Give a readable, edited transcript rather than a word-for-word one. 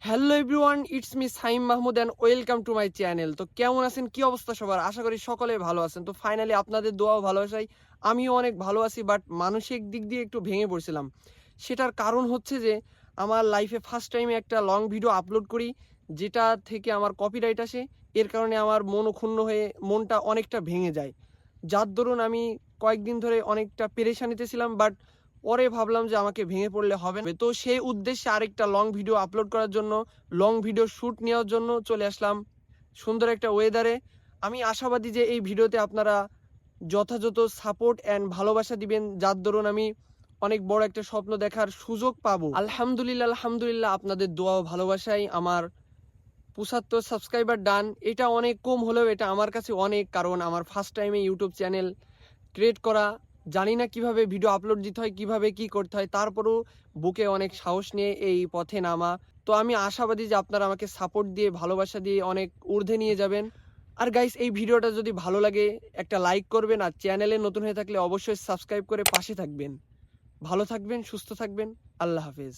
Hello everyone, it's me Saim Mahmud and welcome to my channel. তো কেমন আছেন, কি অবস্থা সবার? আশা করি সকলে ভালো আছেন। তো ফাইনালি আপনাদের দোয়া ও ভালোবাসায় আমিও অনেক ভালো আছি, বাট মানসিক দিক দিয়ে একটু ভেঙে পড়ছিলাম। সেটার কারণ হচ্ছে যে আমার লাইফে ফার্স্ট টাইমে একটা লং ভিডিও আপলোড করি, যেটা থেকে আমার কপিরাইট আসে। এর কারণে আমার মনও ক্ষুণ্ণ হয়ে মনটা অনেকটা ভেঙে যায়, যার দরুন আমি কয়েকদিন ধরে অনেকটা পেরেশানিতে ছিলাম। বাট পরে ভাবলাম যে আমাকে ভেঙে পড়লে হবে না, তো সেই উদ্দেশ্যে আরেকটা লং ভিডিও আপলোড করার জন্য, লং ভিডিও শ্যুট নেওয়ার জন্য চলে আসলাম সুন্দর একটা ওয়েদারে। আমি আশাবাদী যে এই ভিডিওতে আপনারা যথাযথ সাপোর্ট অ্যান্ড ভালোবাসা দিবেন, যার দরুন আমি অনেক বড় একটা স্বপ্ন দেখার সুযোগ পাবো। আলহামদুলিল্লাহ আলহামদুলিল্লাহ, আপনাদের দোয়া ও ভালোবাসায় আমার ৭৫ সাবস্ক্রাইবার ডান। এটা অনেক কম হলেও এটা আমার কাছে অনেক, কারণ আমার ফার্স্ট টাইমে ইউটিউব চ্যানেল ক্রিয়েট করা, জানি না কিভাবে ভিডিও আপলোড দিতে হয়, কিভাবে কি করতে হয়, তারপরেও বুকে অনেক সাহস নিয়ে এই পথে নামা। তো আমি আশাবাদী যে আপনারা আমাকে সাপোর্ট দিয়ে ভালোবাসা দিয়ে অনেক ঊর্ধ্বে নিয়ে যাবেন। আর গাইস, এই ভিডিওটা যদি ভালো লাগে একটা লাইক করবেন, আর চ্যানেলে নতুন হয়ে থাকলে অবশ্যই সাবস্ক্রাইব করে পাশে থাকবেন। ভালো থাকবেন, সুস্থ থাকবেন, আল্লাহ হাফেজ।